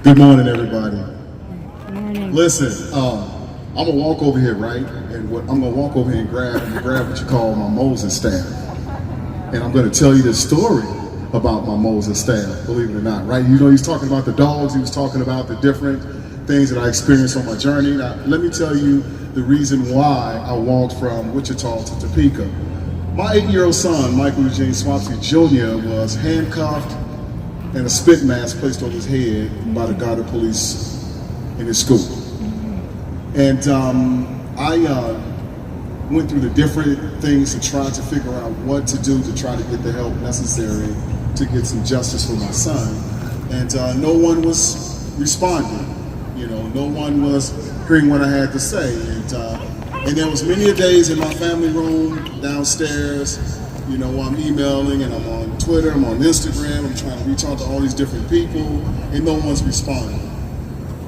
Good morning, everybody. Good morning. Listen, I'm gonna walk over here, right? And I'm gonna walk over here and grab what you call my Moses staff, and I'm gonna tell you the story about my Moses staff. Believe it or not, right? You know, he's talking about the dogs. He was talking about the different things that I experienced on my journey. Now, let me tell you the reason why I walked from Wichita to Topeka. My 8-year-old son, Michael Eugene Swapsy Jr., was handcuffed and a spit mask placed on his head by the guard of police in his school. And I went through the different things to try to figure out what to do to try to get the help necessary to get some justice for my son. And no one was responding. You know, no one was hearing what I had to say. And there was many days in my family room downstairs. You know, I'm emailing and I'm on Twitter, I'm on Instagram, I'm trying to reach out to all these different people, and no one's responding.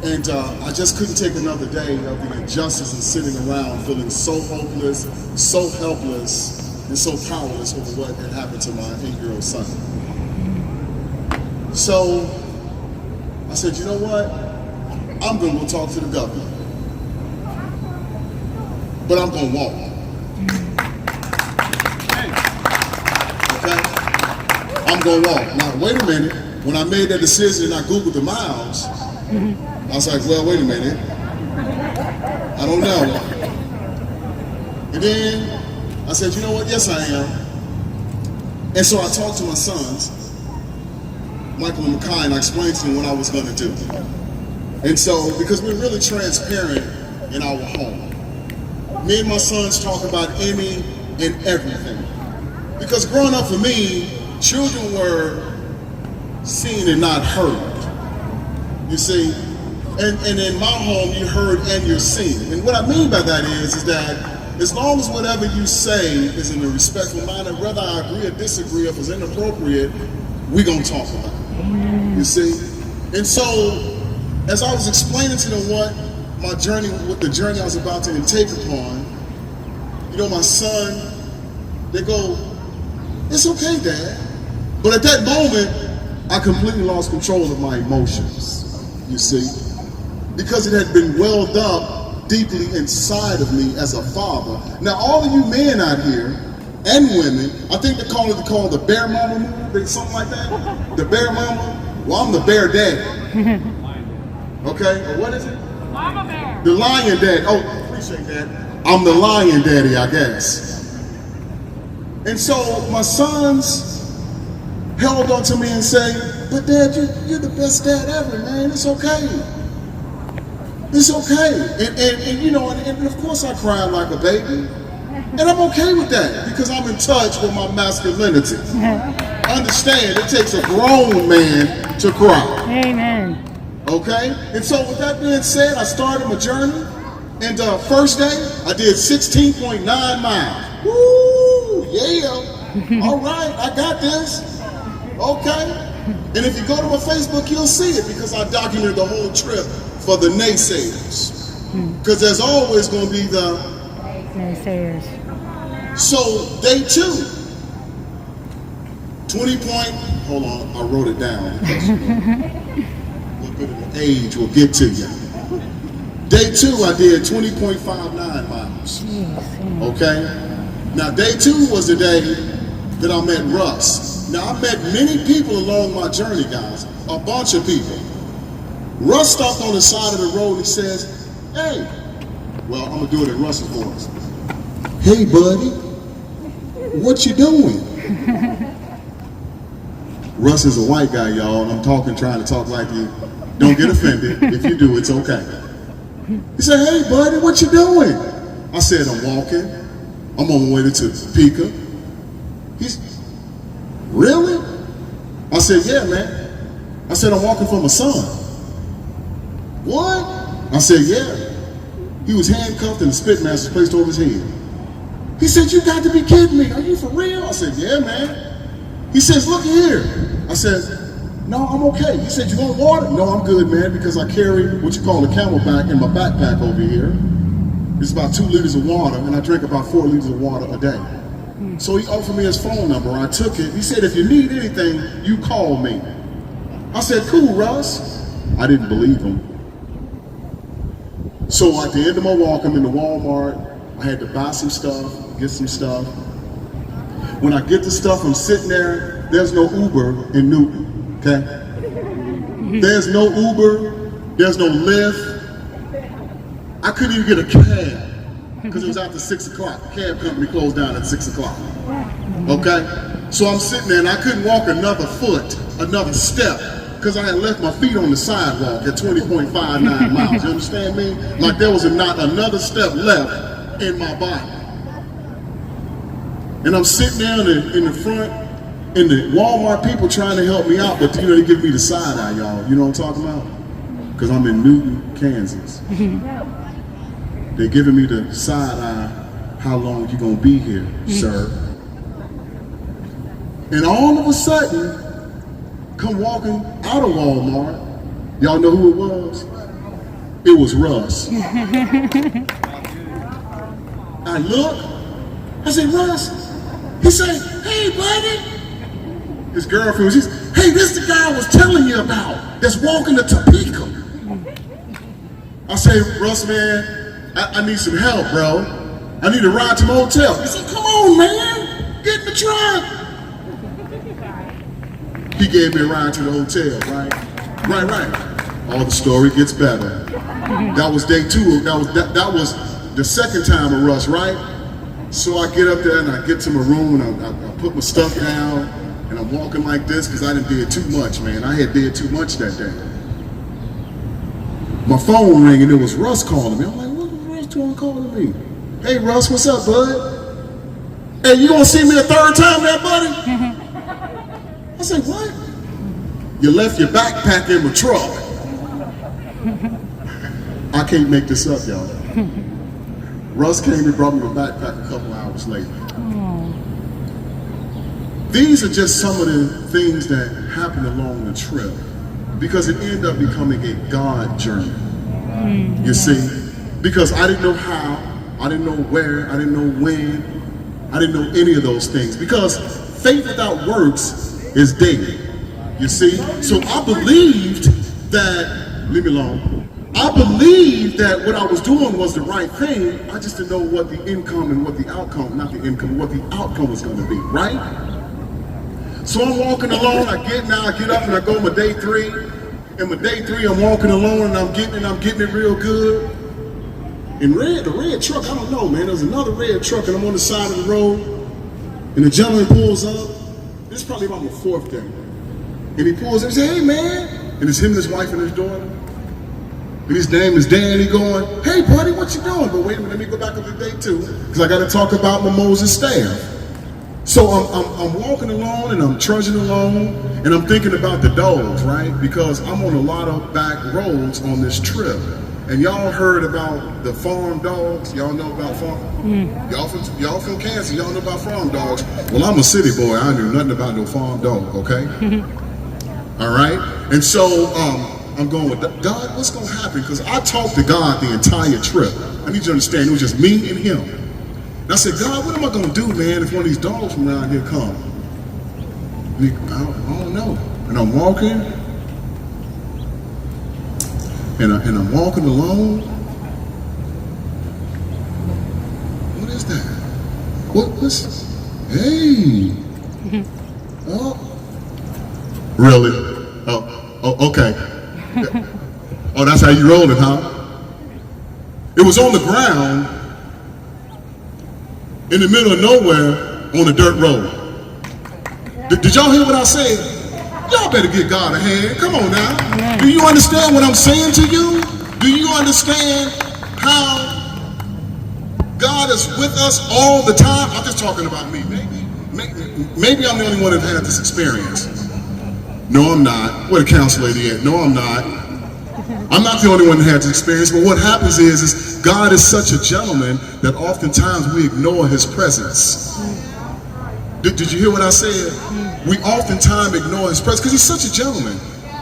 And I just couldn't take another day of the injustice and sitting around feeling so hopeless, so helpless, and so powerless over what had happened to my 8-year-old son. So I said, you know what? I'm gonna go talk to the governor, but I'm gonna walk. I'm gonna walk. Now, wait a minute. When I made that decision and I Googled the miles, I was like, well, wait a minute. I don't know. And then I said, you know what? Yes, I am. And so I talked to my sons, Michael and Makai, and I explained to them what I was gonna do. And so, because we're really transparent in our home, me and my sons talk about any and everything. Because growing up for me, children were seen and not heard, you see? And in my home, you heard and you're seen. And what I mean by that is that as long as whatever you say is in a respectful manner, whether I agree or disagree, if it's inappropriate, we're gonna talk about it, you see? And so, as I was explaining to them what the journey I was about to take upon, you know, my son, they go, it's okay, Dad. But at that moment, I completely lost control of my emotions, you see, because it had been welled up deeply inside of me as a father. Now, all of you men out here, and women, I think they call it the bear mama move, something like that. The bear mama, well, I'm the bear daddy. Okay, or what is it? Mama bear. The lion daddy. Oh, appreciate that. I'm the lion daddy, I guess. And so my sons held on to me and say, but Dad, you're the best dad ever, man. It's okay. It's okay. And you know, and of course I cried like a baby. And I'm okay with that because I'm in touch with my masculinity. Understand, it takes a grown man to cry. Amen. Okay? And so with that being said, I started my journey. And first day, I did 16.9 miles. Woo! Yeah. All right, I got this. Okay. And if you go to my Facebook, you'll see it because I documented the whole trip for the naysayers. Because there's always going to be the naysayers. So day 2, 20 point, hold on, I wrote it down. Because, you know, a little bit of the age will get to you. Day 2, I did 20.59 miles. Okay? Now, day 2 was the day that I met Russ. Now, I met many people along my journey, guys. A bunch of people. Russ stopped on the side of the road and he says, hey, well, I'm going to do it in Russ's voice. Hey, buddy, what you doing? Russ is a white guy, y'all, and I'm trying to talk like you. Don't get offended. If you do, it's okay. He said, hey, buddy, what you doing? I said, I'm walking. I'm on my way to Topeka. He's, really? I said, yeah, man. I said, I'm walking for my son. What? I said, yeah. He was handcuffed and the spit mask was placed over his head. He said, you got to be kidding me. Are you for real? I said, yeah, man. He says, look here. I said, no, I'm okay. He said, you want water? No, I'm good, man, because I carry what you call a camelback in my backpack over here. It's about 2 liters of water, and I drink about 4 liters of water a day. So he offered me his phone number. I took it. He said, if you need anything, you call me. I said, cool, Russ. I didn't believe him. So at the end of my walk, I'm in the Walmart. I had to buy some stuff, get some stuff. When I get the stuff, I'm sitting there. There's no Uber in Newton, okay? There's no Uber. There's no Lyft. I couldn't even get a cab because it was after 6 o'clock. The cab company closed down at 6 o'clock, okay? So I'm sitting there and I couldn't walk another foot, another step, because I had left my feet on the sidewalk at 20.59 miles. You understand me? Like there was not another step left in my body. And I'm sitting down in the front, and the Walmart people trying to help me out, but you know, they give me the side eye, y'all. You know what I'm talking about? Because I'm in Newton, Kansas. They're giving me the side eye, how long you gonna be here, sir? And all of a sudden, come walking out of Walmart, y'all know who it was? It was Russ. I look, I said, Russ. He said, hey, buddy. His girlfriend, she said, hey, this the guy I was telling you about that's walking to Topeka. I say, Russ, man, I need some help, bro. I need a ride to my hotel. He said, come on, man, get in the truck. He gave me a ride to the hotel, right? Right. Oh, the story gets better. That was day 2. That was the second time of Russ, right? So I get up there and I get to my room and I put my stuff down and I'm walking like this because I done did too much, man. I had did too much that day. My phone rang and it was Russ calling me. I'm like, what was Russ doing calling me? Hey, Russ, what's up, bud? Hey, you gonna see me a third time there, buddy? I said, what? You left your backpack in the truck. I can't make this up, y'all. Russ came and brought me my backpack a couple hours later. These are just some of the things that happened along the trip because it ended up becoming a God journey. You see? Because I didn't know how, I didn't know where, I didn't know when, I didn't know any of those things. Because faith without works is dead. You see? So I believed that, leave me alone. I believed that what I was doing was the right thing. I just didn't know what the income and what the outcome, not the income, what the outcome was going to be, right? So I'm walking along, I get up and I go my day 3. And my day 3, I'm walking along and I'm getting it real good. And the red truck, I don't know, man, there's another red truck and I'm on the side of the road. And the gentleman pulls up. This is probably about my 4th day. And he pulls up and says, hey, man. And it's him and his wife and his daughter. And his name is Danny going, hey, buddy, what you doing? But wait a minute, let me go back up to day 2, because I got to talk about my Moses staff. So I'm walking along and I'm trudging along, and I'm thinking about the dogs, right? Because I'm on a lot of back roads on this trip. And y'all heard about the farm dogs? Y'all know about farm? Y'all from Kansas, y'all know about farm dogs. Well, I'm a city boy. I knew nothing about no farm dog, okay? All right? And so I'm going with, God, what's going to happen? Because I talked to God the entire trip. I need you to understand, it was just me and him. And I said, God, what am I going to do, man, if one of these dogs from around here come? And I don't know. And I'm walking. And I'm walking along. What is that? What's hey. Oh. Really? Oh, okay. Oh, that's how you roll it, huh? It was on the ground in the middle of nowhere on a dirt road. Did y'all hear what I said? Y'all better give God a hand. Come on now. Do you understand what I'm saying to you? Do you understand how God is with us all the time? I'm just talking about me. Maybe I'm the only one that had this experience. No, I'm not. Where the council lady at? No, I'm not. I'm not the only one that had this experience, but what happens is God is such a gentleman that oftentimes we ignore his presence. Did you hear what I said? We oftentimes ignore his presence because he's such a gentleman.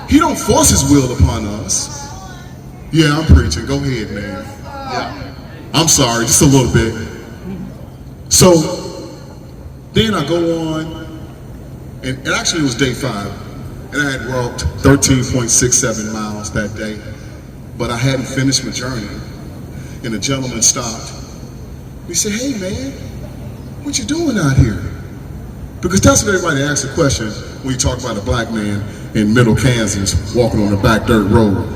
He don't force his will upon us. Yeah, I'm preaching. Go ahead, man. Yeah. I'm sorry, just a little bit. So then I go on, and actually it was day 5. And I had walked 13.67 miles that day, but I hadn't finished my journey. And a gentleman stopped. He said, "Hey man, what you doing out here?" Because that's what everybody asks the question when you talk about a black man in middle Kansas walking on a back dirt road.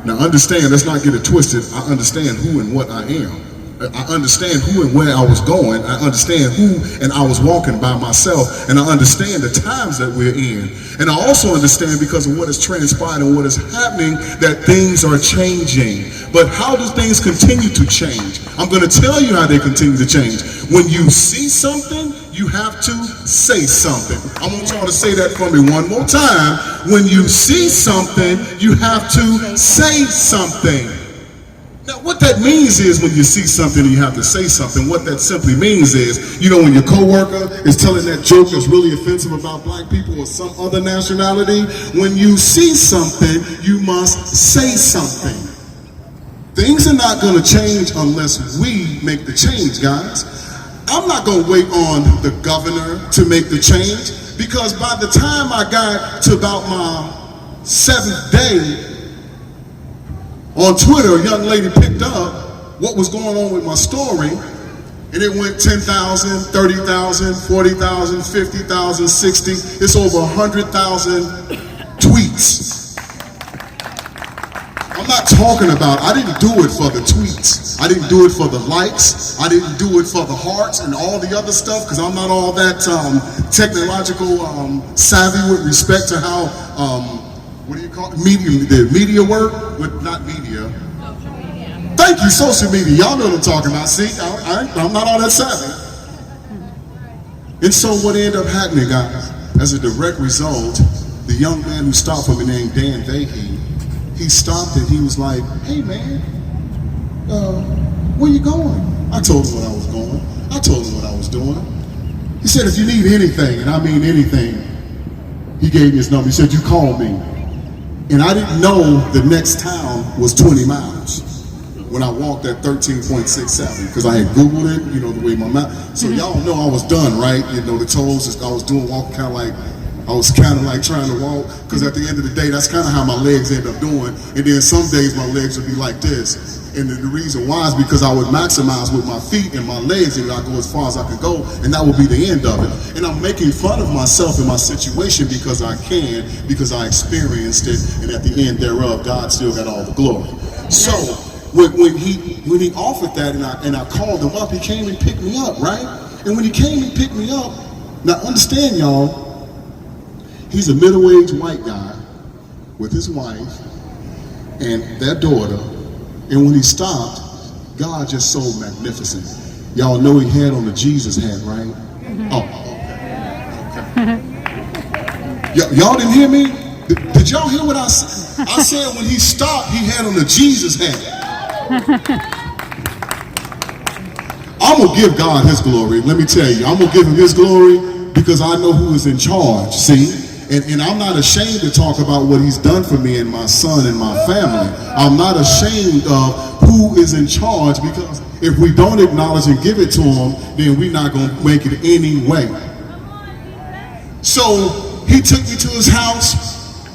Now understand, let's not get it twisted. I understand who and what I am. I understand who and where I was going. I understand who and I was walking by myself. And I understand the times that we're in. And I also understand, because of what has transpired and what is happening, that things are changing. But how do things continue to change? I'm going to tell you how they continue to change. When you see something, you have to say something. I want y'all to say that for me one more time. When you see something, you have to say something. Now, what that means is, when you see something and you have to say something, what that simply means is, you know, when your coworker is telling that joke that's really offensive about black people or some other nationality, when you see something, you must say something. Things are not going to change unless we make the change, guys. I'm not going to wait on the governor to make the change, because by the time I got to about my 7th day, on Twitter, a young lady picked up what was going on with my story, and it went 10,000, 30,000, 40,000, 50,000, 60. It's over 100,000 tweets. I'm not talking about, I didn't do it for the tweets. I didn't do it for the likes. I didn't do it for the hearts and all the other stuff, because I'm not all that technological savvy with respect to how, what do you call it? The media work? Not media. Social media. Thank you, social media. Y'all know what I'm talking about. See, I'm not all that savvy. And so what ended up happening, guys, as a direct result, the young man who stopped for me named Dan Vahey, he stopped and he was like, "Hey man, where you going?" I told him what I was going. I told him what I was doing. He said, "If you need anything," and I mean anything, he gave me his number. He said, "You call me." And I didn't know the next town was 20 miles when I walked at 13.67, because I had Googled it, you know, the way my mouth. So y'all know I was done, right? You know, the toes I was doing, walking kind of like, I was kind of like trying to walk, because at the end of the day, that's kind of how my legs end up doing. And then some days my legs would be like this. And the reason why is because I would maximize with my feet and my legs, and I'd go as far as I could go, and that would be the end of it. And I'm making fun of myself and my situation because I can, because I experienced it, and at the end thereof, God still got all the glory. So when he offered that, and I called him up, he came and picked me up, right? And when he came and picked me up, now understand, y'all, he's a middle-aged white guy with his wife and their daughter. And when he stopped, God just so magnificent. Y'all know he had on the Jesus hat, right? Oh, okay. Y'all didn't hear me? Did y'all hear what I said? I said when he stopped, he had on the Jesus hat. I'm going to give God his glory. Let me tell you, I'm going to give him his glory because I know who is in charge, see? And I'm not ashamed to talk about what he's done for me and my son and my family. I'm not ashamed of who is in charge, because if we don't acknowledge and give it to him, then we're not going to make it anyway. So he took me to his house,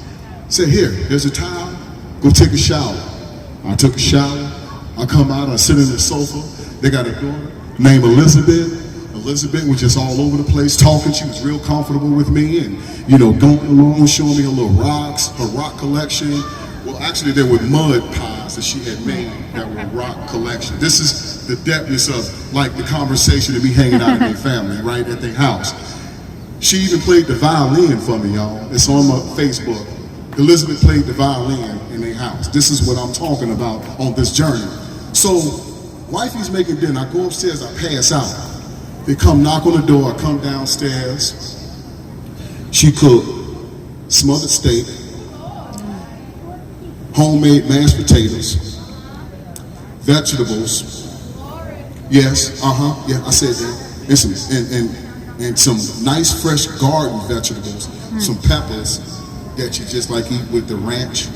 said, "Here, there's a towel, go take a shower." I took a shower, I come out, I sit in the sofa. They got a daughter named Elizabeth. Elizabeth was just all over the place talking. She was real comfortable with me, and you know, going along, showing me her little rocks, her rock collection. Well, actually, there were mud pies that she had made that were rock collection. This is the depthness of like the conversation of me hanging out in their family, right at their house. She even played the violin for me, y'all. It's on my Facebook. Elizabeth played the violin in their house. This is what I'm talking about on this journey. So, wifey's making dinner. I go upstairs, I pass out. They come knock on the door, I come downstairs. She cooked smothered steak, homemade mashed potatoes, vegetables. Yes, yeah, I said that. And some nice fresh garden vegetables, some peppers that you just like eat with the ranch.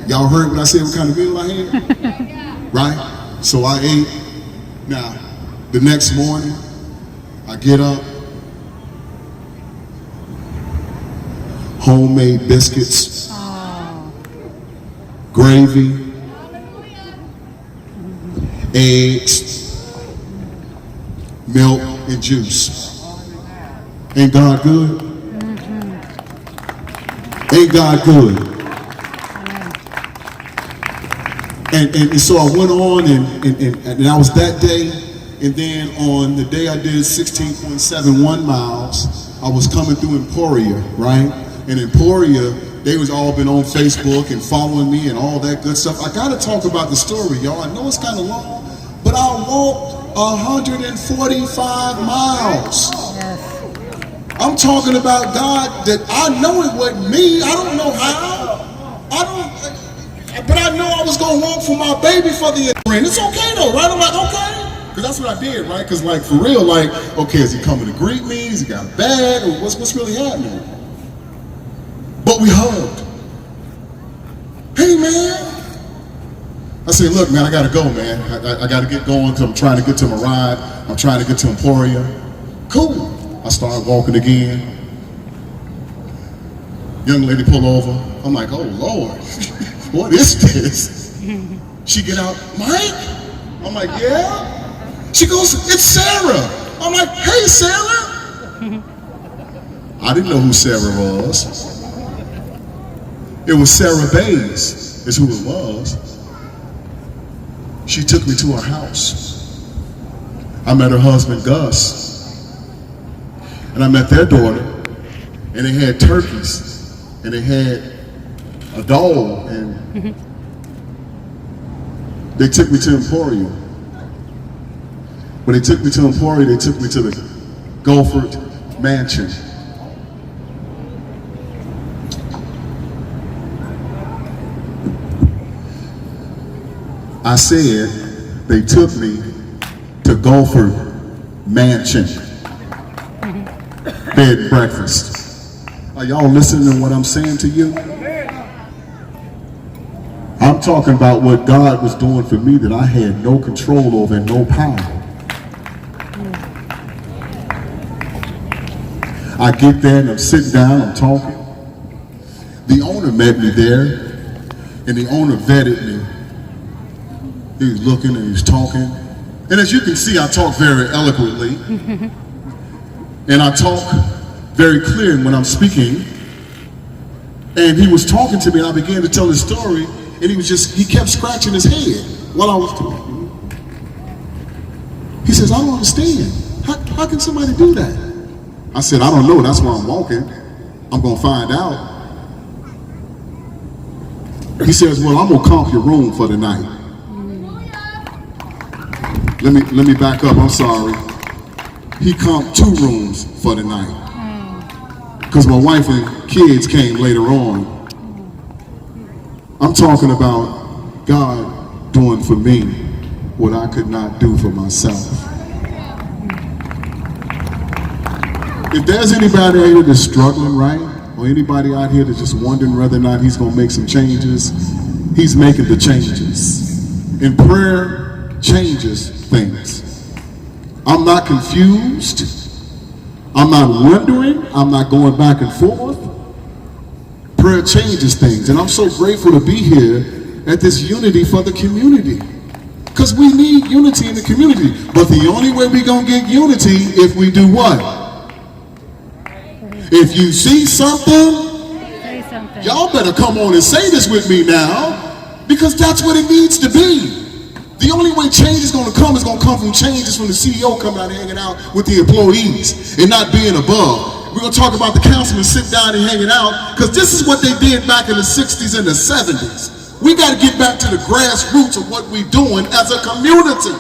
Y'all heard what I said, what kind of meal I had? Right? So I ate. Now, the next morning, I get up, homemade biscuits, Oh. gravy, eggs, milk, and juice. Ain't God good? Ain't God good? And so I went on and that was that day. And then on the day I did 16.71 miles, I was coming through Emporia, right? And Emporia, they was all been on Facebook and following me and all that good stuff. I gotta talk about the story, y'all. I know it's kind of long, but I walked 145 miles. Yes. I'm talking about God that I know it wasn't me. I don't know how. But I know I was gonna walk for my baby for the end. It's okay though, right? I'm like, okay. Because that's what I did, right? Because like for real, like, okay, is he coming to greet me? Is he got a bag? Or what's really happening? But we hugged. Hey man. I said, look man, I gotta go, man. I gotta get going because I'm trying to get to my ride. I'm trying to get to Emporia. Cool. I started walking again. Young lady pull over. I'm like, oh Lord, what is this? She get out, Mike? I'm like, yeah. She goes, it's Sarah. I'm like, hey Sarah. I didn't know who Sarah was. It was Sarah Bays, is who it was. She took me to her house. I met her husband, Gus. And I met their daughter. And they had turkeys. And they had a dog. And they took me to Emporia. When they took me to Emporia, they took me to the Gulford Mansion. I said they took me to Gulford Mansion. Bed and breakfast. Are y'all listening to what I'm saying to you? I'm talking about what God was doing for me that I had no control over and no power. I get there and I'm sitting down, I'm talking. The owner met me there, and the owner vetted me. He was looking and he was talking. And as you can see, I talk very eloquently. And I talk very clear when I'm speaking. And he was talking to me and I began to tell his story. And he kept scratching his head while I was talking. He says, I don't understand. How can somebody do that? I said, I don't know, that's why I'm walking. I'm gonna find out. He says, well, I'm gonna comp your room for the night. Let me back up, I'm sorry. He comped 2 rooms for the night. Because my wife and kids came later on. I'm talking about God doing for me what I could not do for myself. If there's anybody out here that's struggling, right? Or anybody out here that's just wondering whether or not he's gonna make some changes, he's making the changes. And prayer changes things. I'm not confused. I'm not wondering. I'm not going back and forth. Prayer changes things. And I'm so grateful to be here at this Unity for the Community. Because we need unity in the community. But the only way we're going to get unity if we do what? If you see something, Say something. y'all better come on and say this with me now. Because that's what it needs to be. The only way change is going to come from changes from the CEO coming out and hanging out with the employees and not being above. We're going to talk about the councilmen sitting down and hanging out because this is what they did back in the 60s and the 70s. We got to get back to the grassroots of what we're doing as a community.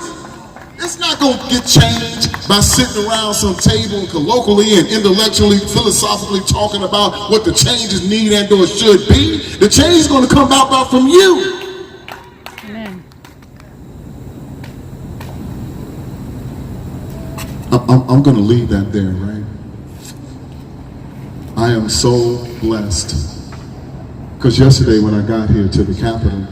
It's not going to get changed by sitting around some table and colloquially and intellectually, philosophically talking about what the changes need and or should be. The change is going to come about from you. Amen. I'm going to leave that there, right? I am so blessed. Because yesterday when I got here to the Capitol,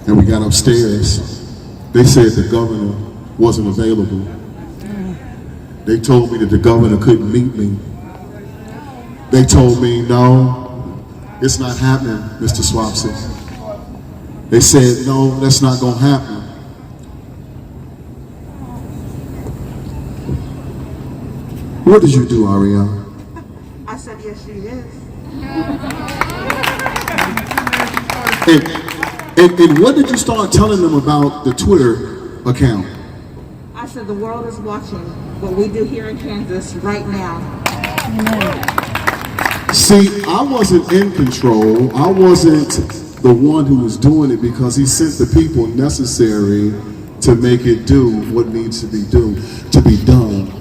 and we got upstairs, they said the governor wasn't available. They told me that the governor couldn't meet me. They told me, no, it's not happening, Mr. Swapsy. They said, no, that's not going to happen. What did you do, Ariana? I said, yes, she is. And what did you start telling them about the Twitter account? I said, the world is watching what we do here in Kansas right now. See, I wasn't in control. I wasn't the one who was doing it because he sent the people necessary to make it do what needs to be done.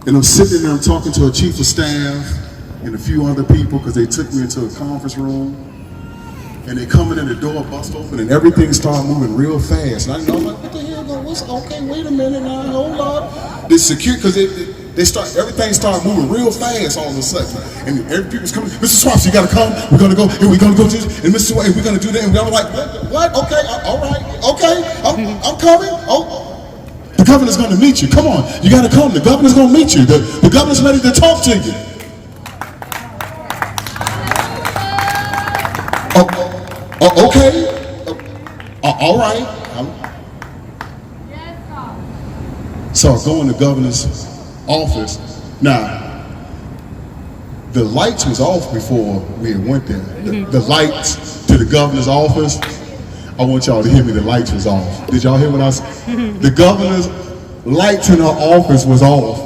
And I'm sitting there, I'm talking to a chief of staff and a few other people because they took me into a conference room. And they coming in, the door bust open, and everything started moving real fast. And I know, like, what the hell? Okay, wait a minute now, hold up. The security, because everything started moving real fast all of a sudden. And every people's coming, Mr. Swaps, you gotta come, we're gonna go, and we're gonna go to this, and Mr. Swaps, we're gonna do that. And I was like, what? Okay, all right, okay, I'm coming. Oh, the governor's gonna meet you. Come on, you gotta come. The governor's gonna meet you. The governor's ready to talk to you. Okay. All right. So I go in the governor's office. Now, the lights was off before we had went there. The lights to the governor's office, I want y'all to hear me, the lights was off. Did y'all hear what I said? The governor's lights in her office was off.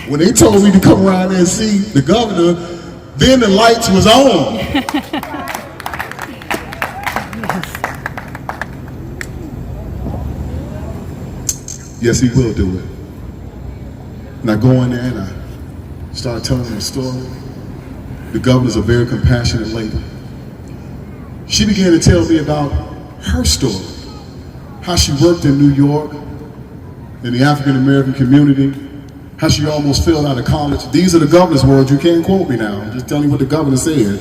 When they told me to come around there and see the governor, then the lights was on. Yes, he will do it. And I go in there and I start telling them the story. The governor's a very compassionate lady. She began to tell me about her story, how she worked in New York, in the African American community, how she almost failed out of college. These are the governor's words, you can't quote me now, I'm just telling you what the governor said.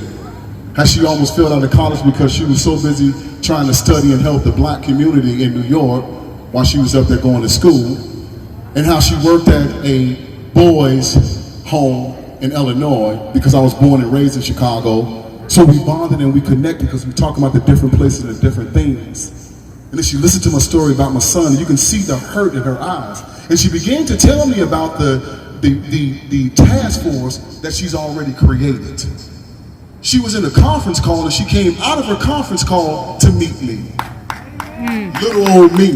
How she almost failed out of college because she was so busy trying to study and help the black community in New York while she was up there going to school, and how she worked at a boys' home in Illinois because I was born and raised in Chicago. So we bonded and we connected because we talk about the different places and the different things. And then she listened to my story about my son, and you can see the hurt in her eyes. And she began to tell me about the task force that she's already created. She was in a conference call and she came out of her conference call to meet me. Little old me.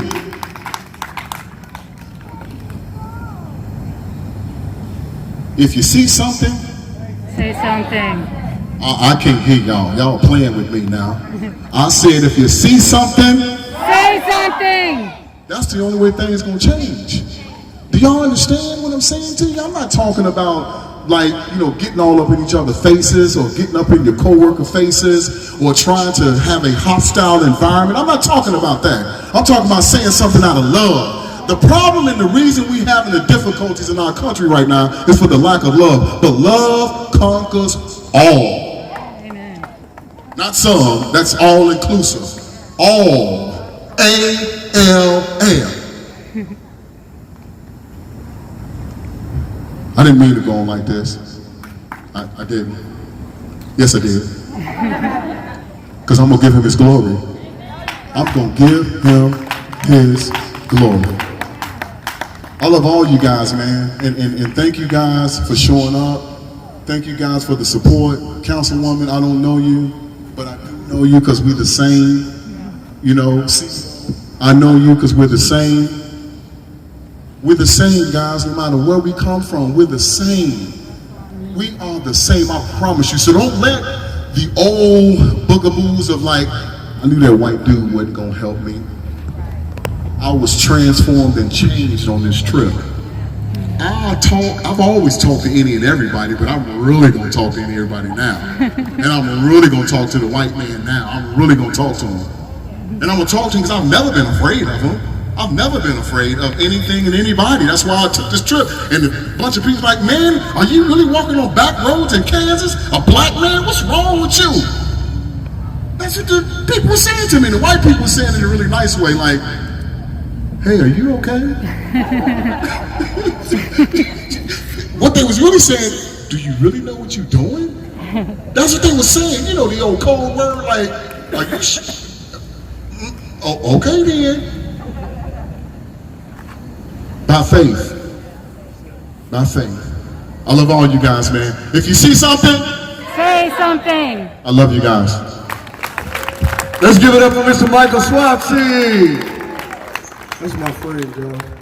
If you see something, Say something. I can't hear y'all. Y'all playing with me now. I said if you see something, Say something. that's the only way things gonna change. Do y'all understand what I'm saying to you? I'm not talking about like, getting all up in each other's faces or getting up in your coworker faces or trying to have a hostile environment. I'm not talking about that. I'm talking about saying something out of love. The problem and the reason we having the difficulties in our country right now is for the lack of love. But love conquers all. Amen. Not some, that's all inclusive. All. A-L-L. I didn't mean to go on like this. I didn't. Yes, I did. Because I'm going to give him his glory. I'm going to give him his glory. I love all you guys, man. And thank you guys for showing up. Thank you guys for the support. Councilwoman, I don't know you, but I do know you because we're the same. I know you because we're the same. We're the same, guys, no matter where we come from, we're the same. We are the same, I promise you. So don't let the old bugaboos of like, I knew that white dude wasn't gonna help me. I was transformed and changed on this trip. I've always talked to any and everybody, but I'm really gonna talk to any and everybody now. And I'm really gonna talk to the white man now. I'm really gonna talk to him. And I'm gonna talk to him because I've never been afraid of him. I've never been afraid of anything and anybody. That's why I took this trip. And a bunch of people like, man, are you really walking on back roads in Kansas? A black man? What's wrong with you? That's what the people were saying to me. The white people were saying it in a really nice way, like, hey, are you okay? What they was really saying, do you really know what you're doing? That's what they was saying. You know, the old cold word, like, are you oh, okay then. By faith. By faith. I love all you guys, man. If you see something, Say something. I love you guys. Let's give it up for Mr. Michael Swapsy. That's my friend, Joe.